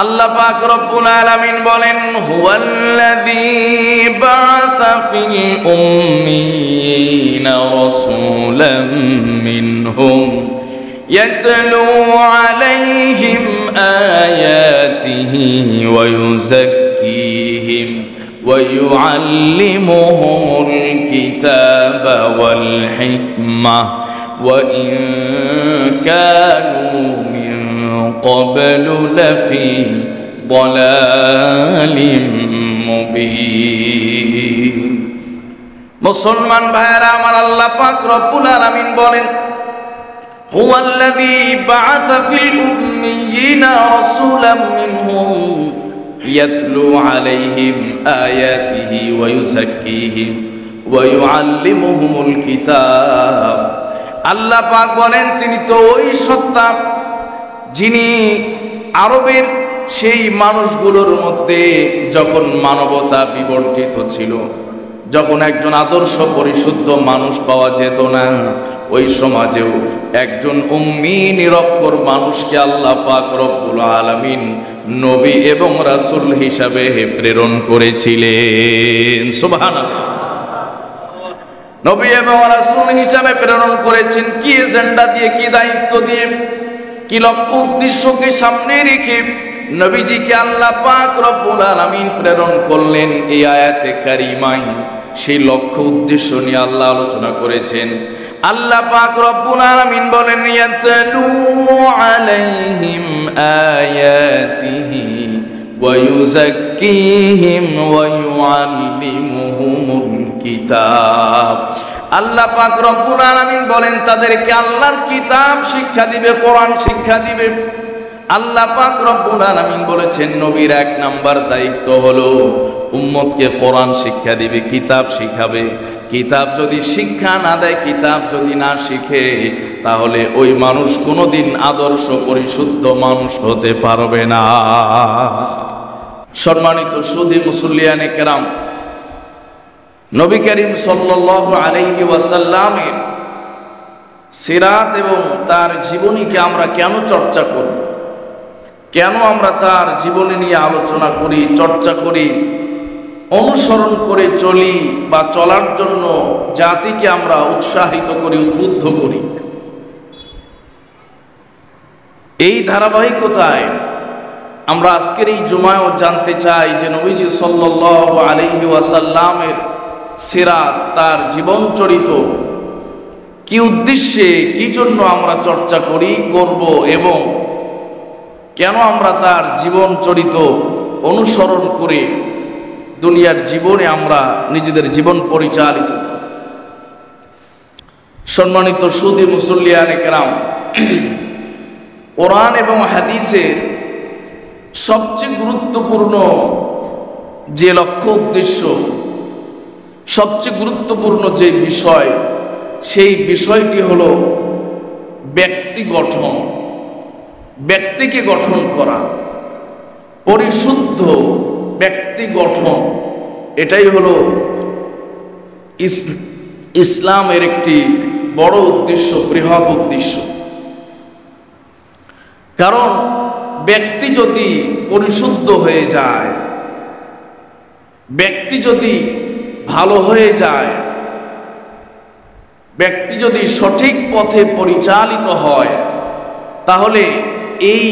আল্লাহ পাক রব্বুল আলামিন বলেন, হুয়াল্লাযী বা'আসা ফিল উম্মিয়িনা রাসূলাম মিনহুম ইয়াতলু আলাইহিম আয়াতিহি ওয়া ইউযাক্কিহিম ওয়া ইউআল্লিমুহুমুল কিতাবা ওয়াল হিকমাহ ওয়া ইন কানু قبل لفي ضلال مبين। মুসলমান ভাইরা আমার, আল্লাহ পাক রব্বুল আলামিন বলেন, হুয়াল্লাযী বা'আসা ফিল উম্মিয়িনা রাসূলাম মিনহুম ইয়াতলু আলাইহিম আয়াতিহি ওয়া ইউযাক্কিহিম ওয়া ইউআল্লিমুহুমুল কিতাব। আল্লাহ পাক বলেন, তিনি তো ওই সত্তা যিনি আরবের সেই মানুষগুলোর মধ্যে যখন মানবতা বিবর্জিত ছিল, যখন একজন আদর্শ পরিশুদ্ধ মানুষ পাওয়া যেত না, ওই সমাজেও একজন উম্মি নিরক্ষর মানুষকে আল্লাহ পাক রব্বুল আলামিন নবী এবং রাসূল হিসাবে প্রেরণ করেছিলেন। সুবহানাল্লাহ। নবী এবং রাসূল হিসাবে প্রেরণ করেছেন কি এজেন্ডা দিয়ে, কি দায়িত্ব দিয়ে, কি লক্ষ্য উদ্দেশ্যকে সামনে রেখে নবীজিকে আল্লাহ পাক রব্বুল আলামিন প্রেরণ করলেন। এই আয়াতে কারিমায় সেই লক্ষ্য উদ্দেশ্য নিয়ে আল্লাহ আলোচনা করেছেন। আল্লাহ পাক রব্বুল আলামিন বলেন, ইয়াতলু আলাইহিম আয়াতিহি ওয়া ইউযাক্কিহিম ওয়া ইউআল্লিমুহুমুল কিতাব। আল্লাহ পাক রব্বুল আলামিন বলেন, তাদেরকে আল্লাহর কিতাব শিক্ষা দিবে, কোরআন শিক্ষা দিবে। আল্লাহ পাক রব্বুল আলামিন বলেছেন, নবীর 1 নাম্বার দায়িত্ব হলো উম্মতকে কোরআন শিক্ষা দিবে, কিতাব শিখাবে। কিতাব যদি শিক্ষা না দেয়, কিতাব যদি না শিখে, তাহলে ওই মানুষ কোনোদিন আদর্শ পরিশুদ্ধ মানুষ হতে পারবে না। সম্মানিত সুধী মুসল্লিয়ানে কেরাম, নবী করিম সাল্লাল্লাহু আলাইহি ওয়াসাল্লামের সিরাত এবং তার জীবনীকে আমরা কেন চর্চা করি, কেন আমরা তার জীবনী নিয়ে আলোচনা করি, চর্চা করি, অনুসরণ করে চলি বা চলার জন্য জাতিকে আমরা উৎসাহিত করি, উদ্বুদ্ধ করি। এই ধারাবাহিকতায় আমরা আজকের এই জুমায়ও জানতে চাই যে নবীজি সাল্লাল্লাহু আলাইহি ওয়াসাল্লামের সিরাত, তার জীবন চরিত, কি উদ্দেশ্যে, কি জন্য আমরা চর্চা করি, করব, এবং কেন আমরা তার জীবন চরিত অনুসরণ করে দুনিয়ার জীবনে আমরা নিজেদের জীবন পরিচালিত। সম্মানিত সুধী মুসল্লিয়ানে কেরাম, কোরআন এবং হাদিসের সবচেয়ে গুরুত্বপূর্ণ যে লক্ষ্য উদ্দেশ্য, সবচেয়ে গুরুত্বপূর্ণ যে বিষয়, সেই বিষয়টি হলো ব্যক্তি গঠন, ব্যক্তিকে গঠন করা, পরিশুদ্ধ ব্যক্তি গঠন। এটাই হলো ইসলামের একটি বড় উদ্দেশ্য, বৃহৎ উদ্দেশ্য। কারণ ব্যক্তি যদি পরিশুদ্ধ হয়ে যায়, ব্যক্তি যদি ভালো হয়ে যায়, ব্যক্তি যদি সঠিক পথে পরিচালিত হয়, তাহলে এই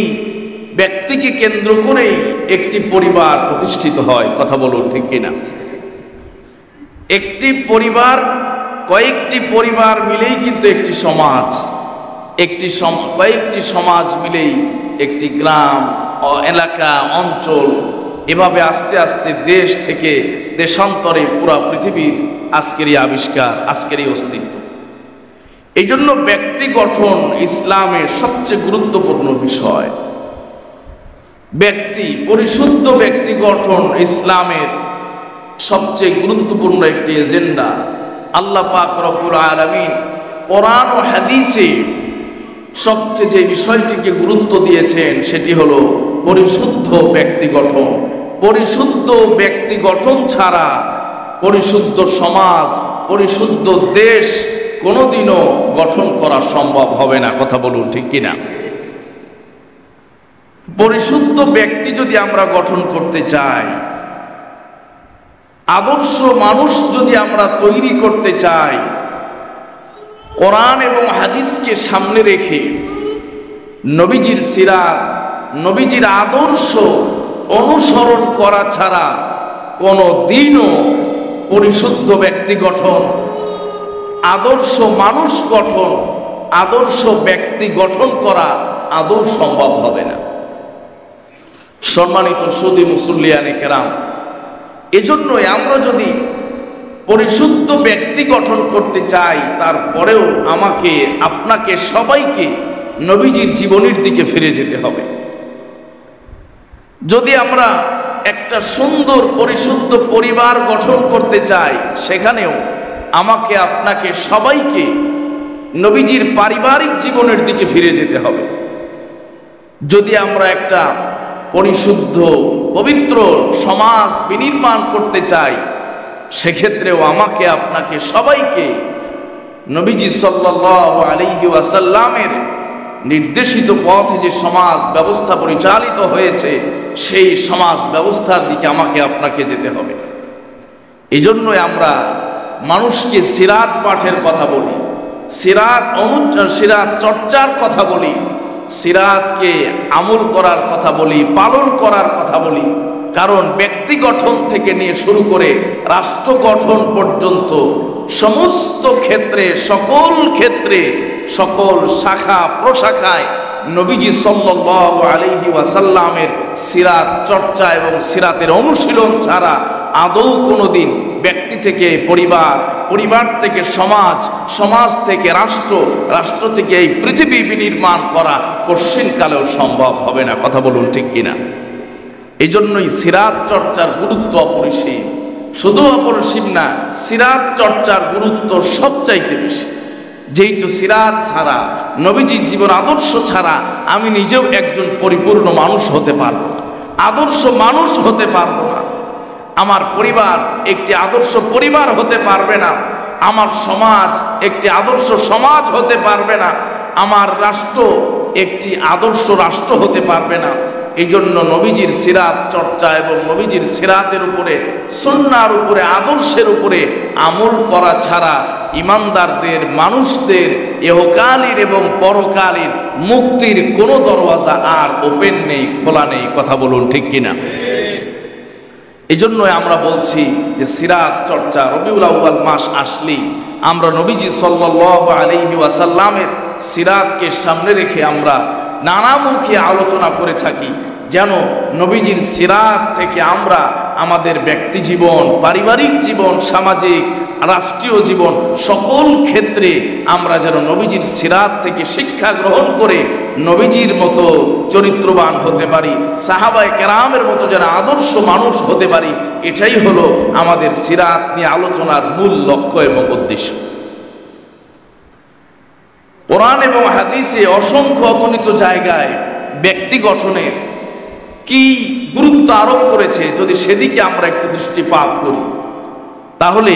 ব্যক্তিকে কেন্দ্র করেই একটি পরিবার প্রতিষ্ঠিত হয়। কথা বলুন, ঠিক কিনা? একটি পরিবার, কয়েকটি পরিবার মিলেই কিন্তু একটি সমাজ, কয়েকটি সমাজ মিলেই একটি গ্রাম, এলাকা, অঞ্চল, এভাবে আস্তে আস্তে দেশ থেকে দেশান্তরে পুরা পৃথিবীর আজকেরই আবিষ্কার, আজকেরই অস্তিত্ব। এই জন্য ব্যক্তি গঠন ইসলামের সবচেয়ে গুরুত্বপূর্ণ বিষয়। ব্যক্তি, পরিশুদ্ধ ব্যক্তি গঠন ইসলামের সবচেয়ে গুরুত্বপূর্ণ একটি এজেন্ডা। আল্লাহ পাক রব্বুল আলামিন কোরআন ও হাদিসে সবচেয়ে যে বিষয়টিকে গুরুত্ব দিয়েছেন সেটি হলো পরিশুদ্ধ ব্যক্তি গঠন। পরিশুদ্ধ ব্যক্তি গঠন ছাড়া পরিশুদ্ধ সমাজ, পরিশুদ্ধ দেশ কোনোদিনও গঠন করা সম্ভব হবে না। কথা বলুন, ঠিক কিনা? পরিশুদ্ধ ব্যক্তি যদি আমরা গঠন করতে চাই, আদর্শ মানুষ যদি আমরা তৈরি করতে চাই, কোরআন এবং হাদিসকে সামনে রেখে নবীজির সিরাত, নবীজির আদর্শ অনুসরণ করা ছাড়া কোনো দিনও পরিশুদ্ধ ব্যক্তি গঠন, আদর্শ মানুষ গঠন, আদর্শ ব্যক্তি গঠন করা আদৌ সম্ভব হবে না। সম্মানিত সুদী মুসল্লিয়ানে কেরাম, এজন্যই আমরা যদি পরিশুদ্ধ ব্যক্তি গঠন করতে চাই, তারপরেও আমাকে আপনাকে সবাইকে নবীজির জীবনের দিকে ফিরে যেতে হবে। যদি আমরা একটা সুন্দর পরিশুদ্ধ পরিবার গঠন করতে চাই, সেখানেও আমাকে আপনাকে সবাইকে নবীজির পারিবারিক জীবনের দিকে ফিরে যেতে হবে। যদি আমরা একটা পরিশুদ্ধ পবিত্র সমাজ বিনির্মাণ করতে চাই, সেক্ষেত্রেও আমাকে আপনাকে সবাইকে নবীজি সাল্লাল্লাহু আলাইহি ওয়াসাল্লামের নির্দেশিত পথে যে সমাজ ব্যবস্থা পরিচালিত হয়েছে, সেই সমাজ ব্যবস্থার দিকে আমাকে আপনাকে যেতে হবে। এই জন্যই আমরা মানুষকে সিরাত পাঠের কথা বলি, সিরাত চর্চার কথা বলি, সিরাতকে আমল করার কথা বলি, পালন করার কথা বলি। কারণ ব্যক্তি গঠন থেকে নিয়ে শুরু করে রাষ্ট্র গঠন পর্যন্ত সমস্ত ক্ষেত্রে, সকল ক্ষেত্রে, সকল শাখা প্রশাখায় নবীজি সাল্লাল্লাহু আলাইহি ওয়াসাল্লামের সিরাত চর্চা এবং সিরাতের অনুশীলন ছাড়া আদৌ কোনোদিন ব্যক্তি থেকে পরিবার, পরিবার থেকে সমাজ, সমাজ থেকে রাষ্ট্র, রাষ্ট্র থেকে এই পৃথিবী বিনির্মাণ করা কঠিনকালেও সম্ভব হবে না। কথা বলুন ঠিক কিনা? এই জন্যই সিরাত চর্চার গুরুত্ব অপরিসীম। শুধু অপরিসীম না, সিরাত চর্চার গুরুত্ব সবচাইতে বেশি। যেহেতু সিরাত ছাড়া, নবীজির জীবন আদর্শ ছাড়া আমি নিজেও একজন পরিপূর্ণ মানুষ হতে পারবো না, আদর্শ মানুষ হতে পারবো না। আমার পরিবার একটি আদর্শ পরিবার হতে পারবে না, আমার সমাজ একটি আদর্শ সমাজ হতে পারবে না, আমার রাষ্ট্র একটি আদর্শ রাষ্ট্র হতে পারবে না। এই জন্য নবীজির সিরাত চর্চা এবং নবীজির সিরাতের উপরে, সুন্নাহর উপরে, আদর্শের উপরে আমল করা ছাড়া ইমানদারদের, মানুষদের ইহকালীন এবং পরকালীন মুক্তির কোনো দরওয়াজা আর ওপেন নেই, খোলা নেই। কথা বলুন ঠিক কিনা? এই জন্যই আমরা বলছি যে সিরাত চর্চা, রবিউল আউয়াল মাস আসলেই আমরা নবীজি সাল্লাল্লাহু আলাইহি ওয়াসাল্লামের সিরাতকে সামনে রেখে আমরা নানামুখী আলোচনা করে থাকি, যেন নবীজির সিরাত থেকে আমরা আমাদের ব্যক্তি জীবন, পারিবারিক জীবন, সামাজিক, রাষ্ট্রীয় জীবন, সকল ক্ষেত্রে আমরা যেন নবীজির সিরাত থেকে শিক্ষা গ্রহণ করে নবীজির মতো চরিত্রবান হতে পারি, সাহাবায়ে কেরামের মতো যেন আদর্শ মানুষ হতে পারি। এটাই হলো আমাদের সিরাত নিয়ে আলোচনার মূল লক্ষ্য এবং উদ্দেশ্য। কোরআন এবং হাদিসে অসংখ্য অগণিত জায়গায় ব্যক্তি গঠনের কি গুরুত্ব আরোপ করেছে, যদি সেদিকে আমরা একটু দৃষ্টিপাত করি, তাহলে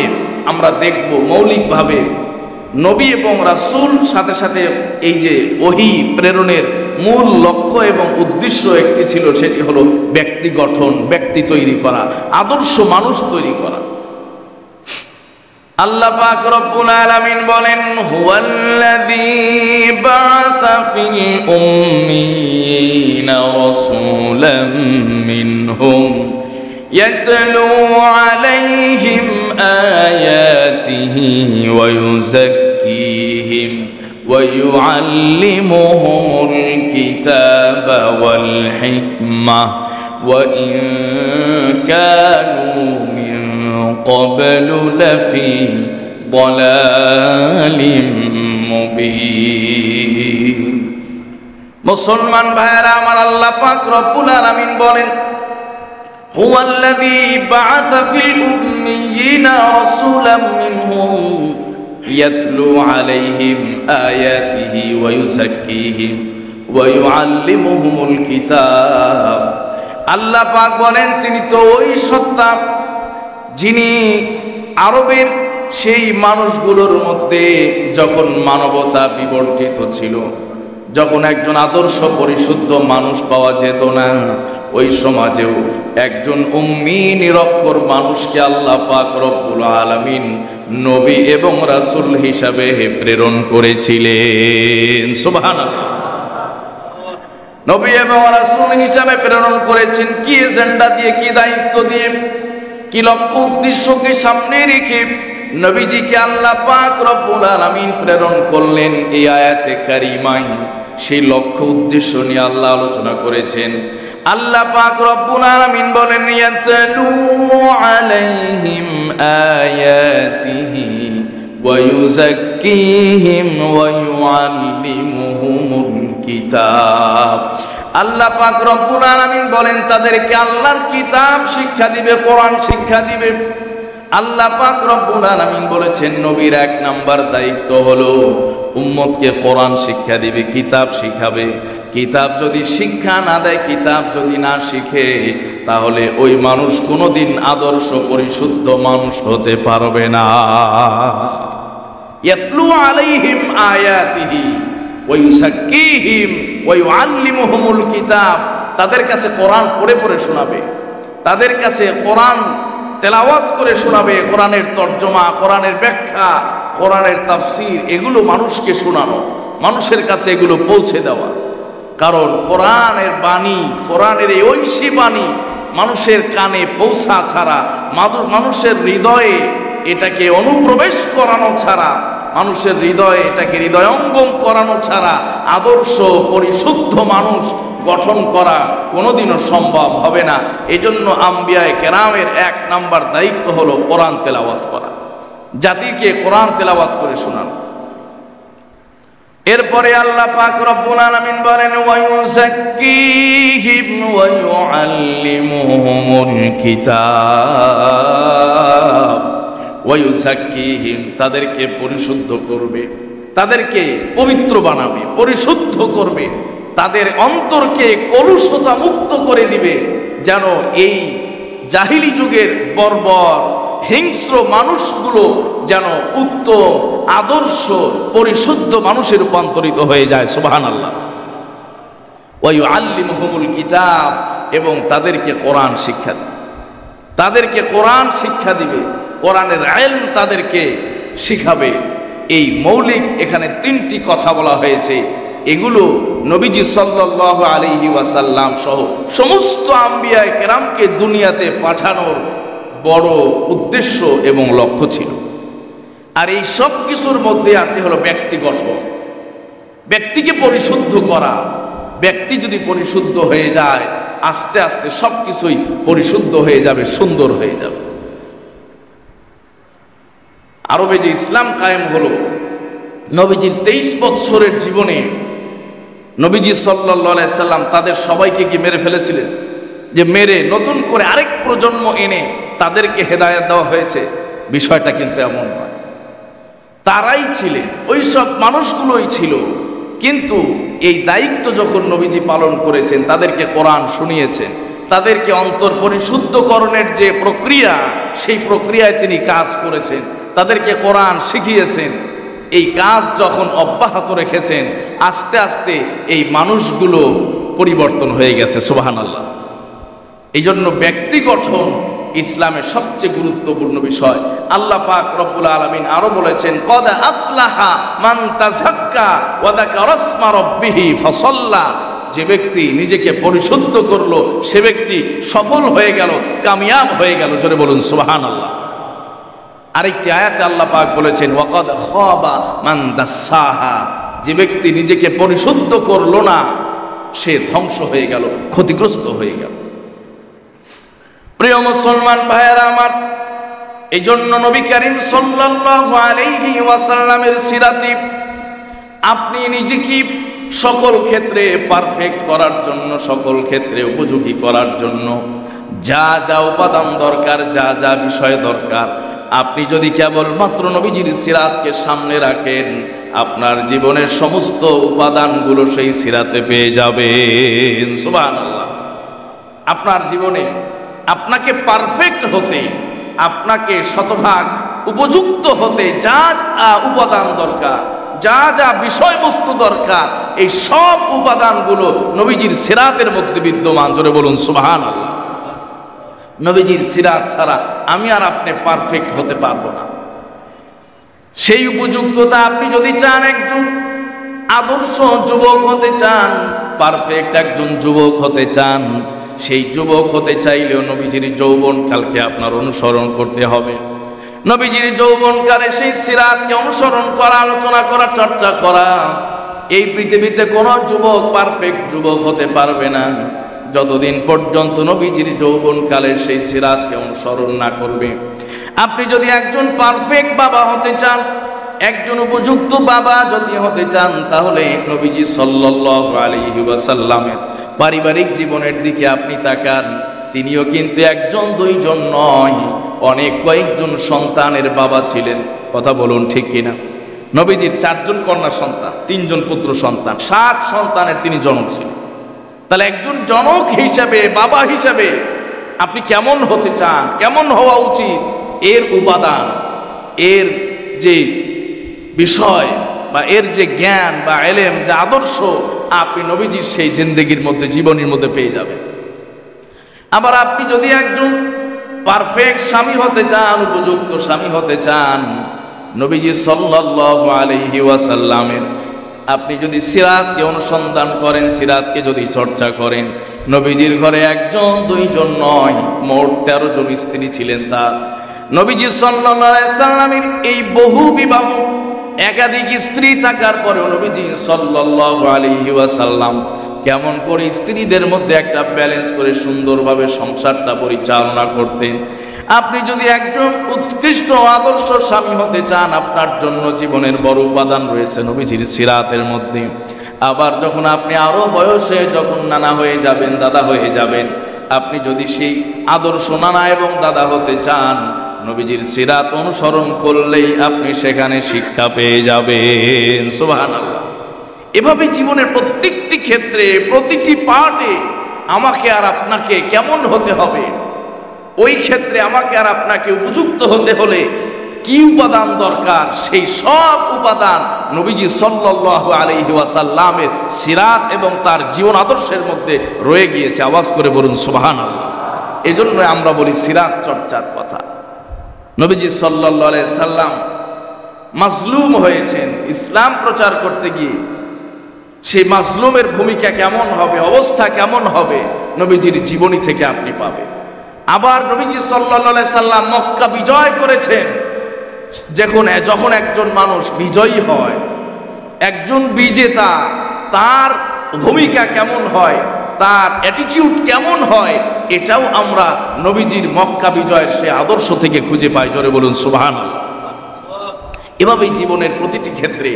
আমরা দেখব মৌলিকভাবে নবী এবং রাসূল, সাথে সাথে এই যে ওহী প্রেরণের মূল লক্ষ্য এবং উদ্দেশ্য একটি ছিল, সেটি হলো ব্যক্তি গঠন, ব্যক্তি তৈরি করা, আদর্শ মানুষ তৈরি করা। আল্লাহ পাক রব্বুল আলামিন বলেন, হুয়াল্লাযী বাআসা ফিল উম্মিয়িনা রাসূলাম মিনহুম ইয়াতলু আলাইহিম আয়াতিহি ওয়া ইউযাক্কিহিম ওয়া ইউআল্লিমুহুমুল কিতাবা ওয়াল হিকমাহ ওয়া ইন কানু قبل لفي ضلال مبين। মুসলমান ভাইরা আমার, আল্লাহ পাক রব্বুল আলামিন বলেন, হুয়াল্লাযী বাআসা ফিল উম্মিয়িনা রাসূলাম মিনহুম ইয়াতলু আলাইহিম আয়াতিহি ওয়া ইউযাক্কিহিম ওয়া ইউআল্লিমুহুমুল কিতাব। আল্লাহ পাক বলেন, তিনি তো ওই সত্তা যিনি আরবের সেই মানুষগুলোর মধ্যে যখন মানবতা বিবর্জিত ছিল, যখন একজন আদর্শ পরিশুদ্ধ মানুষ পাওয়া যেত না, ওই সমাজেও একজন উম্মি নিরক্ষর মানুষকে আল্লাহ পাক রব্বুল আলামিন নবী এবং রাসূল হিসাবে প্রেরণ করেছিলেন। সুবহানাল্লাহ। নবী এবং রাসূল হিসাবে প্রেরণ করেছেন কি এজেন্ডা দিয়ে, কি দায়িত্ব দিয়ে, কি লক্ষ্য উদ্দেশ্যকে সামনে রেখে নবীজিকে আল্লাহ পাক রব্বুল আলামিন প্রেরণ করলেন। এই আয়াতে কারিমায় সেই লক্ষ্য উদ্দেশ্য নিয়ে আল্লাহ আলোচনা করেছেন। আল্লাহ পাক রব্বুল আলামিন বলেন, ইয়াতলু আলাইহিম আয়াতিহি ওয়া ইউযাক্কিহিম ওয়া ইউআল্লিমুহুমুল কিতাব। আল্লাহ পাক রব্বুল আলামিন বলেন তাদেরকে আল্লাহর কিতাব শিক্ষা দিবে, কোরআন শিক্ষা দিবে। আল্লাহ পাক রব্বুল আলামিন বলেছেন নবীর 1 নাম্বার দায়িত্ব হলো উম্মতকে কোরআন শিক্ষা দিবে, কিতাব শিখাবে। কিতাব যদি শিক্ষা না দেয়, কিতাব যদি না শিখে, তাহলে ওই মানুষ কোনোদিন আদর্শ পরিশুদ্ধ মানুষ হতে পারবে না। ইয়াতলু আলাইহিম আয়াতিহি ওয়া ইউযাক্কিহিম ওয়া ইউআল্লিমুহুমুল কিতাব। তাদের কাছে কোরআন পড়ে পড়ে শোনাবে, তাদের কাছে কোরআন তেলাওয়াত করে শোনাবে, কোরআনের তর্জমা, কোরআনের ব্যাখ্যা, কোরআনের তাফসীর, এগুলো মানুষকে শোনানো, মানুষের কাছে এগুলো পৌঁছে দেওয়া। কারণ কোরআনের বাণী, কোরআনের এই ঐশী বাণী মানুষের কানে পৌঁছা ছাড়া, মানুষের হৃদয়ে এটাকে অনুপ্রবেশ করানো ছাড়া, মানুষের হৃদয়ে এটাকে হৃদয়ঙ্গম করানো ছাড়া আদর্শ পরিশুদ্ধ মানুষ গঠন করা কোনোদিনও সম্ভব হবে না। এজন্য আম্বিয়ায়ে কেরামের 1 নাম্বার দায়িত্ব হলো কোরআন তেলাওয়াত করা, জাতিকে কোরআন তেলাওয়াত করে শোনানো। এরপরে আল্লাহ পাক রব্বুল আলামিন বলেন, ওয়া ইউযাক্কিহিম ওয়া ইউআল্লিমুহুমুল কিতাব ওয়া ইউযাক্কিহিম। তাদেরকে পরিশুদ্ধ করবে, তাদেরকে পবিত্র বানাবে, পরিশুদ্ধ করবে, তাদের অন্তরকে কলুষতা মুক্ত করে দিবে, যেন এই জাহিলি যুগের বর্বর হিংস্র মানুষগুলো যেন উত্তম আদর্শ পরিশুদ্ধ মানুষে রূপান্তরিত হয়ে যায়। সুবহানাল্লাহ। ওয়া ইউআল্লিমুহুমুল কিতাব, এবং তাদেরকে কোরআন শিক্ষা দিবে, তাদেরকে কোরআন শিক্ষা দিবে, কোরআনের ইলম তাদেরকে শিখাবে। এই মৌলিক এখানে 3টি কথা বলা হয়েছে। এগুলো নবীজি সাল্লাল্লাহু আলাইহি ওয়াসাল্লাম সহ সমস্ত আম্বিয়ায়ে কেরামকে দুনিয়াতে পাঠানোর বড় উদ্দেশ্য এবং লক্ষ্য ছিল। আর এই সব কিছুর মধ্যে আছে হলো ব্যক্তি গঠন, ব্যক্তিকে পরিশুদ্ধ করা। ব্যক্তি যদি পরিশুদ্ধ হয়ে যায়, আস্তে আস্তে সব কিছুই পরিশুদ্ধ হয়ে যাবে, সুন্দর হয়ে যাবে। আরবে যে ইসলাম কায়েম হলো, নবীজির 23 বছরের জীবনে নবীজি সাল্লাল্লাহু আলাইহি সাল্লাম তাদের সবাইকে কি মেরে ফেলেছিলেন? যে মেরে নতুন করে আরেক প্রজন্ম এনে তাদেরকে হেদায়েত দেওয়া হয়েছে? বিষয়টা কিন্তু এমন নয়। তারাই ছিলেন, ওই সব মানুষগুলোই ছিল, কিন্তু এই দায়িত্ব যখন নবীজি পালন করেছেন, তাদেরকে কোরআন শুনিয়েছেন, তাদেরকে অন্তর পরিশুদ্ধকরণের যে প্রক্রিয়া, সেই প্রক্রিয়ায় তিনি কাজ করেছেন, তাদেরকে কোরআন শিখিয়েছেন। এই কাজ যখন অব্যাহত রেখেছেন, আস্তে আস্তে এই মানুষগুলো পরিবর্তন হয়ে গেছে। সুবহানাল্লাহ। এই জন্য ব্যক্তি গঠন ইসলামের সবচেয়ে গুরুত্বপূর্ণ বিষয়। আল্লাহ পাক রব্বুল আলামিন আরো বলেছেন, কদ আফলাহা মান তাযাক্কা ওয়া যাকারা ইসমা রাব্বিহি ফাসাল্লা। যে ব্যক্তি নিজেকে পরিশুদ্ধ করলো, সে ব্যক্তি সফল হয়ে গেল, কামিয়াব হয়ে গেল। জোরে বলুন সুবহানাল্লাহ। আরেকটি আয়াতে আল্লাহ পাক বলেছেন, ওয়াকাদ খাবা মান দাসাহা। যে ব্যক্তি নিজেকে পরিশুদ্ধ করলো না, সে ধ্বংস হয়ে গেল, ক্ষতিগ্রস্ত হয়ে গেল। প্রিয় মুসলমান ভাইয়েরা আমার, এই জন্য নবী করিম সাল্লাল্লাহু আলাইহি ওয়াসাল্লামের সিরাতে আপনি নিজেকে সকল ক্ষেত্রে পারফেক্ট করার জন্য, সকল ক্ষেত্রে উপযোগী করার জন্য যা যা উপাদান দরকার, যা যা বিষয় দরকার, আপনি যদি কেবলমাত্র নবীজির সিরাতকে সামনে রাখেন, আপনার জীবনের সমস্ত উপাদানগুলো সেই সিরাতে পেয়ে যাবেন। সুবহানাল্লাহ। আপনার জীবনে আপনাকে পারফেক্ট হতে, আপনাকে শতভাগ উপযুক্ত হতে যা যা উপাদান দরকার, যা যা বিষয়বস্তু দরকার এই সব উপাদানগুলো নবীজির সিরাতের মধ্যে বিদ্যমান। জোরে বলুন সুবহানাল্লাহ। নবীজির সিরাত ছাড়া আমি আর আপনি পারফেক্ট হতে পারবো না। সেই উপযুক্ততা আপনি যদি চান, একজন আদর্শ যুবক হতে চান, পারফেক্ট একজন যুবক হতে চান, সেই যুবক হতে চাইলেও নবীজির যৌবনকালকে আপনার অনুসরণ করতে হবে। নবীজির যৌবনকালে সেই সিরাতকে অনুসরণ করা, আলোচনা করা, চর্চা করা। এই পৃথিবীতে কোনো যুবক পারফেক্ট যুবক হতে পারবে না যতদিন পর্যন্ত নবীজির যৌবনকালের সেই সিরাতকে অনুসরণ না করবে। আপনি যদি একজন পারফেক্ট বাবা হতে চান, একজন উপযুক্ত বাবা যদি হতে চান, তাহলে নবীজি সাল্লাল্লাহু আলাইহি ওয়াসাল্লামের পারিবারিক জীবনের দিকে আপনি তাকান। তিনিও কিন্তু একজন দুইজন নয়, অনেক কয়েকজন সন্তানের বাবা ছিলেন। কথা বলুন ঠিক কিনা? নবীজির 4 জন কন্যা সন্তান, 3 জন পুত্র সন্তান, 7 সন্তানের তিনি জনক ছিলেন। তাহলে একজন জনক হিসাবে, বাবা হিসাবে আপনি কেমন হতে চান, কেমন হওয়া উচিত, এর উপাদান, এর যে বিষয় বা এর যে জ্ঞান বা ইলম, যে আদর্শ আপনি নবীজির সেই জিন্দেগির মধ্যে, জীবনের মধ্যে পেয়ে যাবেন। আবার আপনি যদি একজন পারফেক্ট স্বামী হতে চান, উপযুক্ত স্বামী হতে চান, নবীজি সাল্লাল্লাহু আলাইহি ওয়াসাল্লামের আপনি যদি সিরাতকে অনুসন্ধান করেন, সিরাতকে যদি চর্চা করেন, নবীজির ঘরে 1 2 জন নয়, মোট 13 জন স্ত্রী ছিলেন তার। নবীজি সাল্লাল্লাহু আলাইহি সাল্লামের এই বহু বিবাহ, একাধিক স্ত্রী থাকার পরেও নবীজি সাল্লাল্লাহু আলাইহি ওয়াসাল্লাম কেমন করে স্ত্রীদের মধ্যে একটা ব্যালেন্স করে সুন্দরভাবে সংসারটা পরিচালনা করতেন। আপনি যদি একজন উৎকৃষ্ট আদর্শ স্বামী হতে চান, আপনার জন্য জীবনের বড় উপাদান রয়েছে নবীজির সিরাতের মধ্যে। আবার যখন আপনি আরো বয়সে যখন নানা হয়ে যাবেন, দাদা হয়ে যাবেন, আপনি যদি সেই আদর্শ নানা এবং দাদা হতে চান, নবীজির সিরাত অনুসরণ করলেই আপনি সেখানে শিক্ষা পেয়ে যাবেন। সুবহানাল্লাহ। এভাবে জীবনের প্রত্যেকটি ক্ষেত্রে, প্রতিটি পার্টে আমাকে আর আপনাকে কেমন হতে হবে, ওই ক্ষেত্রে আমাকে আর আপনাকে উপযুক্ত হতে হলে কি উপাদান দরকার, সেই সব উপাদান নবীজি সাল্লাল্লাহু আলাইহি ওয়াসাল্লামের সিরাত এবং তার জীবন আদর্শের মধ্যে রয়ে গিয়েছে। আওয়াজ করে বলুন সুবহানাল্লাহ। এজন্য আমরা বলি সিরাত চর্চার কথা। নবীজি সাল্লাল্লাহু আলাইহি সাল্লাম মাজলুম হয়েছেন ইসলাম প্রচার করতে গিয়ে। সেই মাজলুমের ভূমিকা কেমন হবে, অবস্থা কেমন হবে, নবীজির জীবনী থেকে আপনি পাবেন। আবার নবীজি সাল্লাল্লাহু আলাইহি সাল্লাম মক্কা বিজয় করেছেন। যখন একজন মানুষ বিজয়ী হয়, একজন বিজেতা, তার ভূমিকা কেমন হয়, তার অ্যাটিটিউড কেমন হয়, এটাও আমরা নবীজির মক্কা বিজয়ের সে আদর্শ থেকে খুঁজে পাই। জোরে বলুন সুবহানাল্লাহ। এভাবেই জীবনের প্রতিটি ক্ষেত্রে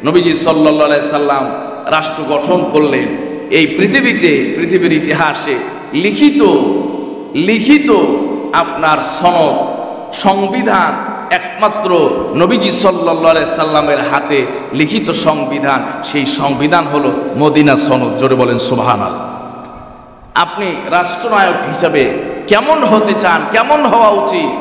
নবীজি সাল্লাল্লাহু আলাইহি সাল্লাম রাষ্ট্র গঠন করলেন। এই পৃথিবীতে, পৃথিবীর ইতিহাসে লিখিত আপনার সনদ, সংবিধান একমাত্র নবীজি সাল্লাল্লাহু আলাইহি সাল্লামের হাতে লিখিত সংবিধান। সেই সংবিধান হলো মদিনা সনদ। জোরে বলেন সুবহানাল্লাহ। আপনি রাষ্ট্রনায়ক হিসাবে কেমন হতে চান, কেমন হওয়া উচিত?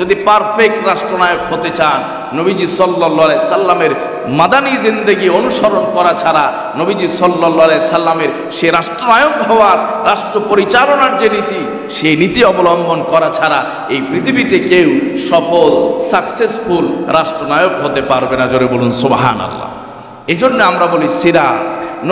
যদি পারফেক্ট রাষ্ট্রনায়ক হতে চান, নবীজি সাল্লাল্লাহু আলাইহি সাল্লামের মাদানী জিন্দেগি অনুসরণ করা ছাড়া, নবীজি সাল্লাল্লাহু আলাইহি সাল্লামের সে রাষ্ট্রনায়ক হওয়ার, রাষ্ট্র পরিচালনার যে নীতি, সেই নীতি অবলম্বন করা ছাড়া এই পৃথিবীতে কেউ সফল, সাকসেসফুল রাষ্ট্রনায়ক হতে পারবে না। জোরে বলুন সুবহানাল্লাহ। এজন্য আমরা বলি সিরাত,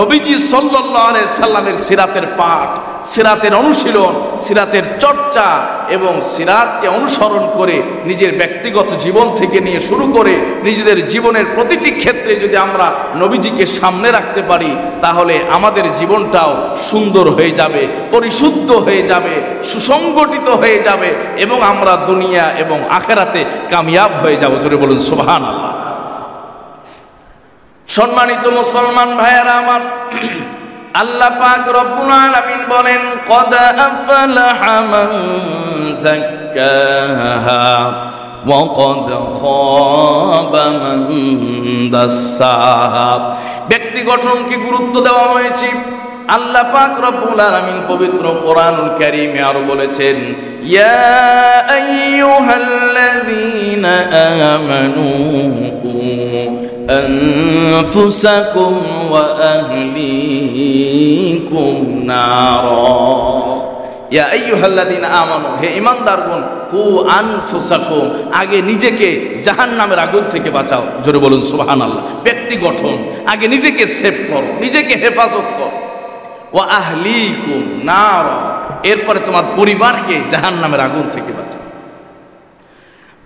নবীজি সাল্লাল্লাহু আলাইহি সাল্লামের সিরাতের পাঠ, সিরাতের অনুশীলন, সিরাতের চর্চা এবং সিরাতকে অনুসরণ করে নিজের ব্যক্তিগত জীবন থেকে নিয়ে শুরু করে নিজেদের জীবনের প্রতিটি ক্ষেত্রে যদি আমরা নবীজিকে সামনে রাখতে পারি, তাহলে আমাদের জীবনটাও সুন্দর হয়ে যাবে, পরিশুদ্ধ হয়ে যাবে, সুসংগঠিত হয়ে যাবে এবং আমরা দুনিয়া এবং আখিরাতে কামিয়াব হয়ে যাব। জোরে বলুন সুবহানাল্লাহ। সম্মানিত মুসলমান ভাইয়েরা আমার, আল্লাহ পাক রব্বুল আলামিন বলেন, ক্বাদ আফলাহা মান যাক্কাহা ওয়া ক্বাদ খাবা মান দাসসাহা। ব্যক্তি গঠনকে গুরুত্ব দেওয়া হয়েছে। আল্লাহ পাক রব্বুল আলামিন পবিত্র কোরআনুল কারীমে আরো বলেছেন, ইয়া আইয়ুহাল্লাযীনা আমানু أنفسكم وأهليكم نارا ইয়া আইয়ুহাল্লাযীনা আমানু, হে ঈমানদারগণ, কু আনফুসাকুম, আগে নিজেকে জাহান্নামের আগুন থেকে বাঁচাও। জোরে বলুন সুবহানাল্লাহ। ব্যক্তি গঠন, আগে নিজেকে সেভ করো, নিজেকে হেফাজত করো। ওয়া আহলিকুম নার, এরপরে তোমার পরিবারকে জাহান্নামের আগুন থেকে বাঁচাও।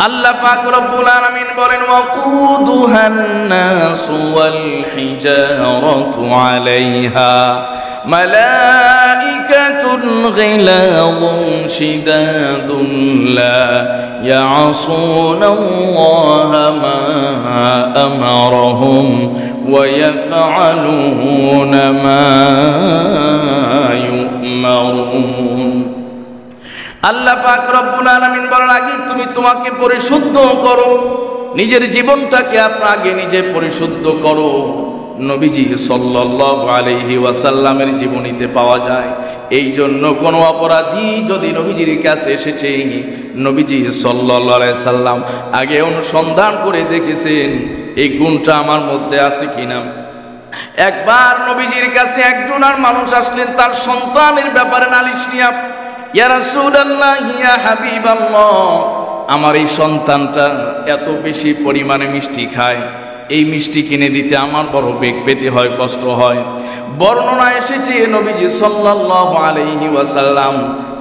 আল্লাহ পাক রব্বুল আলামিন বলেন, ওয়াকুদুহান নাসু ওয়াল হিজারাতু আলাইহা মালাইকাতুন গিলাযুন শিদাদুন লা ইয়াসুনাল্লাহা মা আমারহুম ওয়া ইয়াফআলুনা মা ইউমারুন। আল্লাহ পাক রব্বুল আলামিন বলেন, আগে তুমি তোমাকে পরিশুদ্ধ করো, নিজের জীবনটাকে আগে নিজে পরিশুদ্ধ করো। নবীজি সাল্লাল্লাহু আলাইহি ওয়াসাল্লামের জীবনীতে পাওয়া যায়, এই জন্য কোনো অপরাধী যদি নবীজির কাছে এসেছে, নবীজি সাল্লাল্লাহু আলাইহি সাল্লাম আগে অনুসন্ধান করে দেখেছেন এই গুণটা আমার মধ্যে আছে কিনা। একবার নবীজির কাছে একজন আর মানুষ আসলেন তার সন্তানের ব্যাপারে নালিশ নিয়ে, ইয়া রাসূলুল্লাহ, ইয়া হাবিবাল্লাহ, আমার এই সন্তানটা এত বেশি পরিমাণে মিষ্টি খায়, এই মিষ্টি কিনে দিতে আমার বড় বেগ পেতে হয়, কষ্ট হয়। বর্ণনা এসেছে নবীজি সাল্লাল্লাহু আলাইহি ওয়াসাল্লাম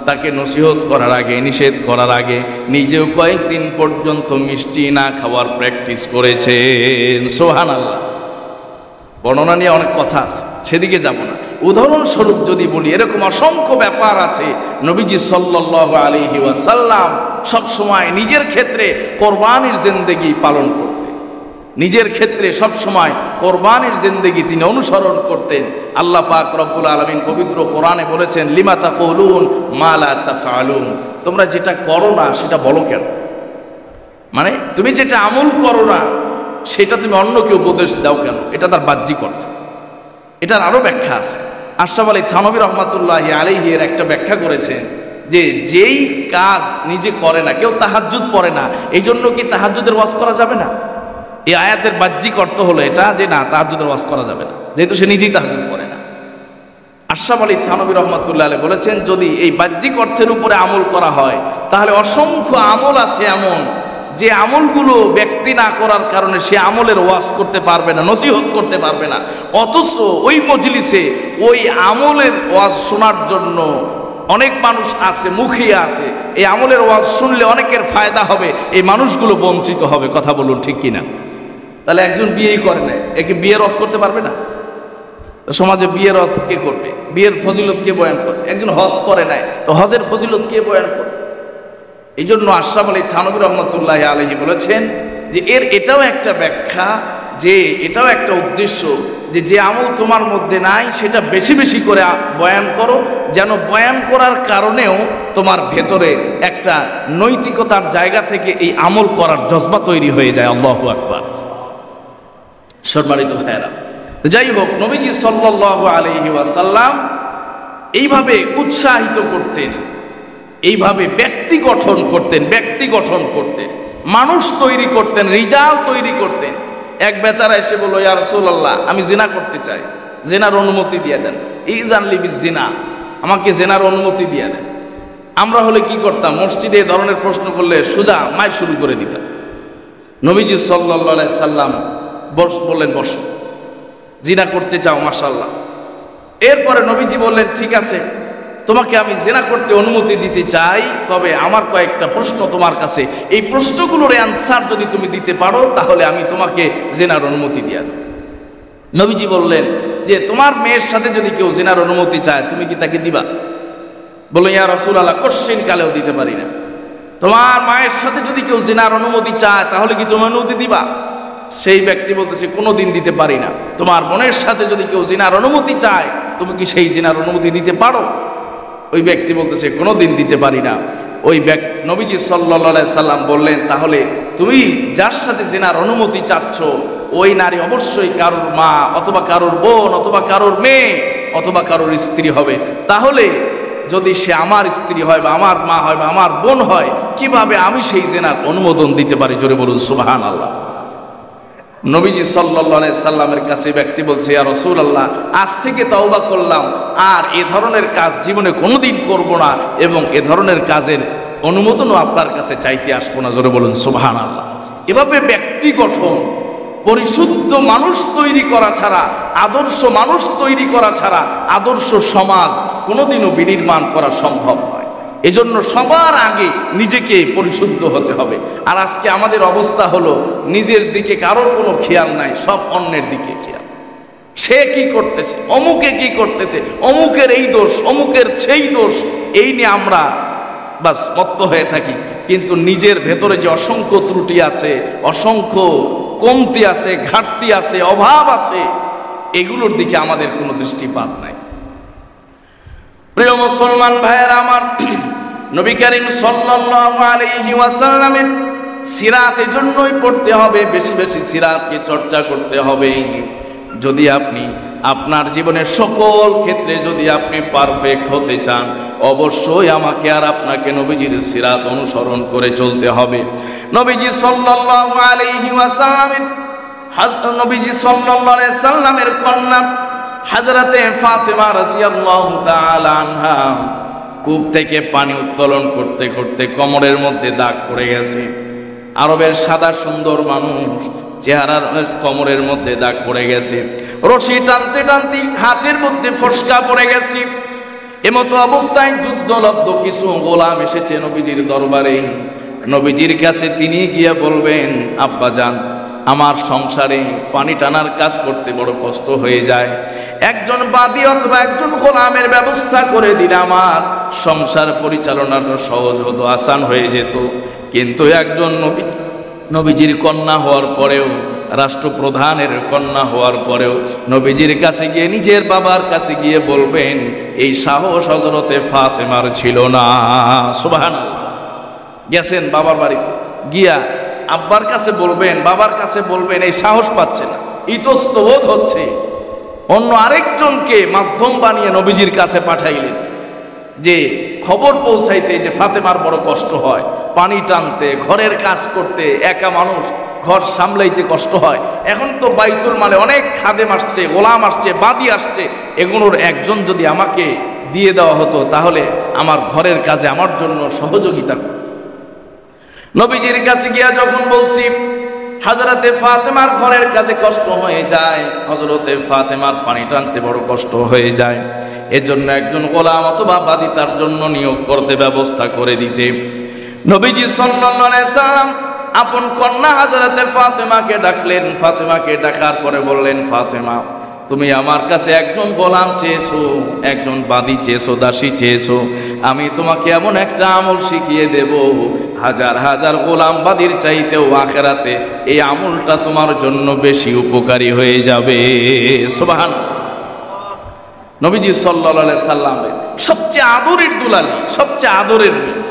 তাকে নসিহত করার আগে, নিষেধ করার আগে নিজেও কয়েকদিন পর্যন্ত মিষ্টি না খাওয়ার প্র্যাকটিস করেছেন। সুবহানাল্লাহ। বর্ণনা নিয়ে অনেক কথা আছে, সেদিকে যাব না। উদাহরণস্বরূপ যদি বলি, এরকম অসংখ্য ব্যাপার আছে। নবীজি সাল্লাল্লাহু আলাইহি ওয়াসাল্লাম সব সময় নিজের ক্ষেত্রে কোরবানির জিন্দেগি পালন করতেন, নিজের ক্ষেত্রে সব সময় কোরবানির জিন্দেগি তিনি অনুসরণ করতেন। আল্লাহ পাক রব্বুল আলামিন পবিত্র কোরআনে বলেছেন, লিমা তাকুলুন মা লা তাফআলুন, তোমরা যেটা করো না সেটা বলো কেন? মানে তুমি যেটা আমল করো না সেটা তুমি অন্যকে উপদেশ দাও কেন? এটা তার বাহ্যিক অর্থ। এটার আরো ব্যাখ্যা আছে। আশরাফ আলী থানভী রহমাতুল্লাহি আলাইহি এর একটা ব্যাখ্যা করেছেন যে যেই কাজ নিজে করে না, কেউ তাহাজ্জুদ পড়ে না, এই জন্য কি তাহাজ্জুদের ওয়াজ করা যাবে না? এই আয়াতের বাহ্যিক অর্থ হলো এটা যে না, তাহাজ্জুদের ওয়াজ করা যাবে না, যেহেতু সে নিজেই তাহাজ্জুদ পড়ে না। আশরাফ আলী থানভী রহমাতুল্লাহি আলাইহি বলেছেন, যদি এই বাহ্যিক অর্থের উপরে আমল করা হয়, তাহলে অসংখ্য আমল আছে এমন যে আমলগুলো ব্যক্তি না করার কারণে সে আমলের ওয়াজ করতে পারবে না, নসিহত করতে পারবে না। অথচ ওই মজলিসে ওই আমলের ওয়াজ শোনার জন্য অনেক মানুষ আছে, মুখিয়া আছে, এই আমলের ওয়াজ শুনলে অনেকের ফায়দা হবে, এই মানুষগুলো বঞ্চিত হবে। কথা বলুন ঠিক কিনা? তাহলে একজন বিয়েই করে নাই, একে বিয়ের ওয়াজ করতে পারবে না? সমাজে বিয়ের ওয়াজ কে করবে? বিয়ের ফজিলত কে বয়ান করবে? একজন হজ করে নাই, তো হজের ফজিলত কে বয়ান করবে? এই জন্য আশরাফ আলী থানভী রহমতুল্লাহি আলাইহি বলেছেন যে এটাও একটা ব্যাখ্যা, যে এটাও একটা উদ্দেশ্য যে যে আমল তোমার মধ্যে নাই সেটা বেশি বেশি করে বয়ান করো, যেন বয়ান করার কারণেও তোমার ভেতরে একটা নৈতিকতার জায়গা থেকে এই আমল করার জজবা তৈরি হয়ে যায়। আল্লাহু আকবার। সম্মানিত ভাইয়েরা, যাই হোক, নবীজি সাল্লাল্লাহু আলাইহি ওয়াসাল্লাম এইভাবে উৎসাহিত করতেন, এইভাবে ব্যক্তি গঠন করতেন, মানুষ তৈরি করতেন, রিজাল তৈরি করতেন। এক বেচারা এসে বলল, ইয়া রাসূলুল্লাহ, আমি জিনা করতে চাই, জিনার অনুমতি দিয়ে দেন। ইজান লি বিজিনা, আমাকে জিনার অনুমতি দিয়ে দেন। আমরা হলে কি করতাম? মসজিদে এই ধরনের প্রশ্ন করলে সোজা মাইর শুরু করে দিতাম। নবীজি সাল্লাল্লাহু আলাইহি সাল্লাম বললেন, বসো, জিনা করতে চাও, মাশাআল্লাহ। এরপরে নবীজি বললেন, ঠিক আছে, তোমাকে আমি জিনা করতে অনুমতি দিতে চাই, তবে আমার কয়েকটা প্রশ্ন তোমার কাছে, এই প্রশ্নগুলোর অ্যান্সার যদি তুমি দিতে পারো তাহলে আমি তোমাকে জিনার অনুমতি দিয়ে দেব। নবীজি বললেন যে তোমার মেয়ের সাথে যদি কেউ জিনার অনুমতি চায় তুমি কি তাকে দিবা? বললেন, ইয়া রাসূলুল্লাহ, কোশ্চিন কালেও দিতে পারি না। তোমার মায়ের সাথে যদি কেউ জিনার অনুমতি চায় তাহলে কি তুমি অনুমতি দিবা? সেই ব্যক্তি বলতেছে, কোনোদিন দিতে পারি না। তোমার বোনের সাথে যদি কেউ জিনার অনুমতি চায় তুমি কি সেই জিনার অনুমতি দিতে পারো? ওই ব্যক্তি বলতেছে, কোনোদিন দিতে পারি না। ওই নবীজি সাল্লাল্লাহু আলাইহি সাল্লাম বললেন, তাহলে তুমি যার সাথে জিনার অনুমতি চাচ্ছ ওই নারী অবশ্যই কারোর মা অথবা কারোর বোন অথবা কারোর মেয়ে অথবা কারোর স্ত্রী হবে। তাহলে যদি সে আমার স্ত্রী হয় বা আমার মা হয় বা আমার বোন হয়, কিভাবে আমি সেই জিনার অনুমোদন দিতে পারি? জোরে বলুন সুবহানাল্লাহ। নবীজি সাল্লাল্লাহু আলাইহি সাল্লামের কাছে ব্যক্তি বলছে, ইয়া রাসূলুল্লাহ, আজ থেকে তওবা করলাম, আর এ ধরনের কাজ জীবনে কোনোদিন করব না, এবং এ ধরনের কাজের অনুমোদনও আপনার কাছে চাইতে আসবো না। জোরে বলুন সুবহানাল্লাহ। এভাবে ব্যক্তি গঠন, পরিশুদ্ধ মানুষ তৈরি করা ছাড়া, আদর্শ মানুষ তৈরি করা ছাড়া আদর্শ সমাজ কোনোদিনও বিনির্মাণ করা সম্ভব নয়। এজন্য সবার আগে নিজেকে পরিশুদ্ধ হতে হবে। আর আজকে আমাদের অবস্থা হলো, নিজের দিকে কারোর কোনো খেয়াল নাই, সব অন্যের দিকে খেয়াল। সে কি করতেছে, অমুকে কি করতেছে, অমুকের এই দোষ, অমুকের সেই দোষ, এই নিয়ে আমরা বাস মত্ত হয়ে থাকি। কিন্তু নিজের ভেতরে যে অসংখ্য ত্রুটি আছে, অসংখ্য কমতি আছে, ঘাটতি আছে, অভাব আছে, এগুলোর দিকে আমাদের কোনো দৃষ্টিপাত নাই। প্রিয় মুসলমান ভাইয়েরা আমার, নবী করিম সাল্লাল্লাহু আলাইহি ওয়াসাল্লামের সিরাত এজন্যই পড়তে হবে, বেশি বেশি সিরাতকে চর্চা করতে হবে। যদি আপনি আপনার জীবনের সকল ক্ষেত্রে যদি আপনি পারফেক্ট হতে চান, অবশ্যই আমাকে আর আপনাকে নবীজির সিরাত অনুসরণ করে চলতে হবে। নবীজি সাল্লাল্লাহু আলাইহি ওয়াসাল্লামের কন্যা হযরতে ফাতেমা রাদিয়াল্লাহু তাআলা আনহা কূপ থেকে পানি উত্তোলন করতে করতে কোমরের মধ্যে দাগ পড়ে গেছে। আরবের সাদা সুন্দর মানুষ, চেহারার কোমরের মধ্যে দাগ পড়ে গেছে। রশি টানতে টানতে হাতের মধ্যে ফসকা পড়ে গেছে। এমতো অবস্থায় যুদ্ধলব্ধ কিছু গোলাম এসেছে নবীজির দরবারে। নবীজির কাছে তিনি গিয়ে বলবেন, আব্বাজান, আমার সংসারে পানি টানার কাজ করতে বড় কষ্ট হয়ে যায়, একজন বাদী অথবা একজন গোলামের ব্যবস্থা করে দিলে আমার সংসার পরিচালনাটা সহজ হতো, আসান হয়ে যেত। কিন্তু একজন নবীজির কন্যা হওয়ার পরেও, রাষ্ট্রপ্রধানের কন্যা হওয়ার পরেও নবীজির কাছে গিয়ে, নিজের বাবার কাছে গিয়ে বলবেন, এই সাহস হযরতে ফাতেমার ছিল না। সুবহানাল্লাহ। গেছেন বাবার বাড়িতে, গিয়া আব্বার কাছে বলবেন, বাবার কাছে বলবেন, এই সাহস পাচ্ছে না, ইতস্তবোধ হচ্ছে। অন্য আরেকজনকে মাধ্যম বানিয়ে নবীজির কাছে পাঠাইলেন, যে খবর পৌঁছাইতে যে ফাতেমার বড় কষ্ট হয়, পানি টানতে, ঘরের কাজ করতে, একা মানুষ ঘর সামলাইতে কষ্ট হয়। এখন তো বাইতুল মালে অনেক খাদেম আসছে, গোলাম আসছে, বাদী আসছে, এগুলোর একজন যদি আমাকে দিয়ে দেওয়া হতো, তাহলে আমার ঘরের কাজে আমার জন্য সহযোগিতা করত। নবীজির কাছে গিয়া যখন বলছি হযরতে ফাতেমার ঘরের কাজে কষ্ট হয়ে যায়, হযরতে ফাতেমার পানি টানতে বড় কষ্ট হয়ে যায়, এজন্য একজন গোলাম অথবা বাদী তার জন্য নিয়োগ করতে ব্যবস্থা করে দিতে নবীজি সাল্লাল্লাহু আলাইহি সাল্লাম আপন কন্যা হযরতে ফাতেমাকে ডাকলেন। ফাতেমাকে ডাকার পরে বললেন, ফাতেমা, তুমি আমার কাছে একজন গোলাম চেয়েছো, একজন বাদী চেয়েছো, দাসী চেয়েছো, আমি তোমাকে এমন একটা আমল শিখিয়ে দেব, হাজার হাজার গোলাম বাদীর চাইতেও আখিরাতে এই আমলটা তোমার জন্য বেশি উপকারী হয়ে যাবে। সুবহানাল্লাহ। নবীজি সাল্লাল্লাহু আলাইহি সাল্লামের সবচেয়ে আদরের দুলালি, সবচেয়ে আদরের মেয়ে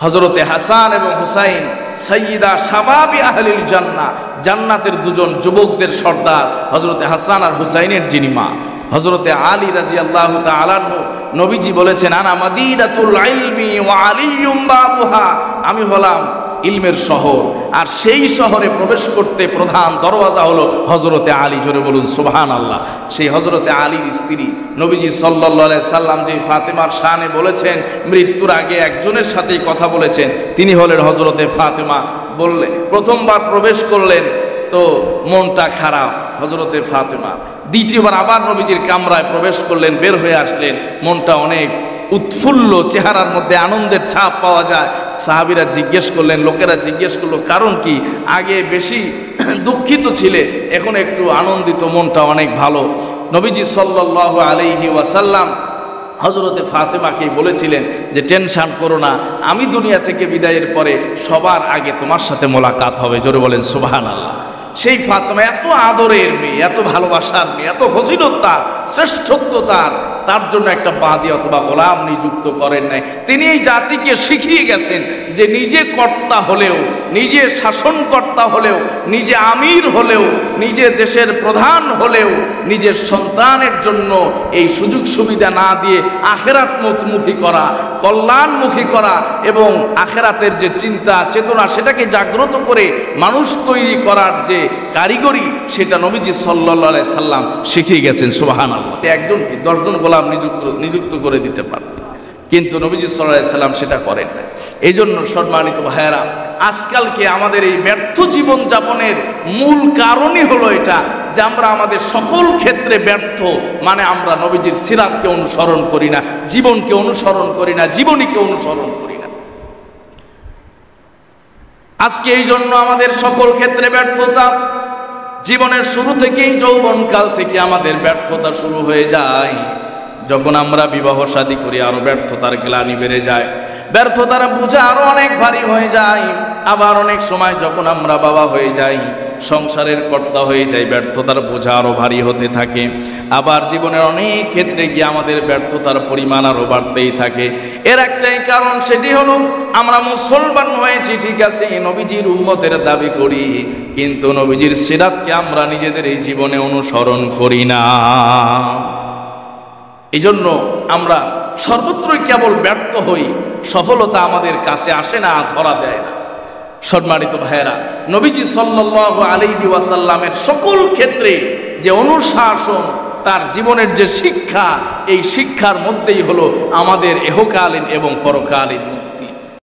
হযরতে হাসান এবং হুসাইন, সাইয়্যিদা শাবাবি আহলিল জান্নাহ, জান্নাতের দুজন যুবকদের সর্দার হযরতে হাসান আর হুসাইনের যিনি মা, হযরতে আলী রাদিয়াল্লাহু তাআলা আনহু। নবীজি বলেছেন, আনা মাদিনাতুল ইলমি ওয়া আলিয়্যুম বাবুহা, আমি হলাম ইলমের শহর, আর সেই শহরে প্রবেশ করতে প্রধান দরওয়াজা হলো হযরতে আলী। জোরে বলুন সুবহানাল্লাহ। সেই হযরতে আলীর স্ত্রী নবীজি সাল্লাল্লাহু আলাইহি সাল্লাম যে ফাতেমার শানে বলেছেন, মৃত্যুর আগে একজনের সাথেই কথা বলেছেন, তিনি হলেন হযরতে ফাতেমা। বললে প্রথমবার প্রবেশ করলেন তো মনটা খারাপ হযরতে ফাতেমা, দ্বিতীয়বার আবার নবীজির কামরায় প্রবেশ করলেন, বের হয়ে আসলেন, মনটা অনেক উৎফুল্ল, চেহারার মধ্যে আনন্দের ছাপ পাওয়া যায়। সাহাবীরা জিজ্ঞেস করলেন, লোকেরা জিজ্ঞেস করলো, কারণ কি? আগে বেশি দুঃখিত ছিলে, এখন একটু আনন্দিত, মনটা অনেক ভালো। নবীজি সাল্লাল্লাহু আলাইহি ওয়াসাল্লাম হযরতে ফাতেমাকে বলেছিলেন যে টেনশন করো না, আমি দুনিয়া থেকে বিদায়ের পরে সবার আগে তোমার সাথে মোলাকাত হবে। জোরে বলেন সুবহানাল্লাহ। সেই ফাতেমা এত আদরের মেয়ে, এত ভালোবাসার মেয়ে, এত ফজিলত তার, শ্রেষ্ঠত্ব তার জন্য একটা বাদী অথবা গোলাম নিযুক্ত করেন নাই। তিনি এই জাতিকে শিখিয়ে গেছেন যে নিজে কর্তা হলেও, নিজে শাসনকর্তা হলেও, নিজে আমির হলেও, নিজে দেশের প্রধান হলেও নিজের সন্তানের জন্য এই সুযোগ সুবিধা না দিয়ে আখেরাতমুখী করা, কল্যাণমুখী করা এবং আখেরাতের যে চিন্তা চেতনা সেটাকে জাগ্রত করে মানুষ তৈরি করার যে কারিগরি, সেটা নবীজি সাল্লাল্লাহু আলাইহি সাল্লাম শিখিয়ে গেছেন। সুবহানাল্লাহ। একজন কি 10 জন গোলাম নিযুক্ত করে দিতে পারতেন, কিন্তু নবীজি সাল্লাল্লাহু আলাইহি সাল্লাম সেটা করেন না। এই জন্য সম্মানিত ভাইয়েরা, আজকালকে আমাদের এই ব্যর্থ জীবন যাপনের মূল কারণই হলো এটা যে আমরা আমাদের সকল ক্ষেত্রে ব্যর্থ। মানে আমরা নবীজির সিরাতকে অনুসরণ করি না, জীবনকে অনুসরণ করি না, জীবনীকে অনুসরণ করি না। আজকে এই জন্য আমাদের সকল ক্ষেত্রে ব্যর্থতা। জীবনের শুরু থেকেই, যৌবনকাল থেকে আমাদের ব্যর্থতা শুরু হয়ে যায়। যখন আমরা বিবাহ শাদী করি আরো ব্যর্থতার গ্লানি বেড়ে যায়, ব্যর্থতার বোঝা আরো অনেক ভারী হয়ে যায়। আবার অনেক সময় যখন আমরা বাবা হয়ে যাই, সংসারের কর্তা হয়ে যাই, ব্যর্থতার বোঝা আরো ভারী হতে থাকে। আবার জীবনের অনেক ক্ষেত্রে গিয়ে আমাদের ব্যর্থতার পরিমাণ আরো বাড়তেই থাকে। এর একটাই কারণ, সেটি হলো আমরা মুসলমান হয়েছি ঠিক আছে, নবীজির উম্মতের দাবি করি, কিন্তু নবীজির সিরাতকে আমরা নিজেদের এই জীবনে অনুসরণ করি না। এই জন্য আমরা সর্বত্রই কেবল ব্যর্থ হই, সফলতা আমাদের কাছে আসে না, ধরা দেয় না। সম্মানিত ভাইয়েরা, নবীজি সাল্লাল্লাহু আলাইহি ওয়াসাল্লামের সকল ক্ষেত্রে যে অনুশাসন, তার জীবনের যে শিক্ষা, এই শিক্ষার মধ্যেই হলো আমাদের ইহকালীন এবং পরকালীন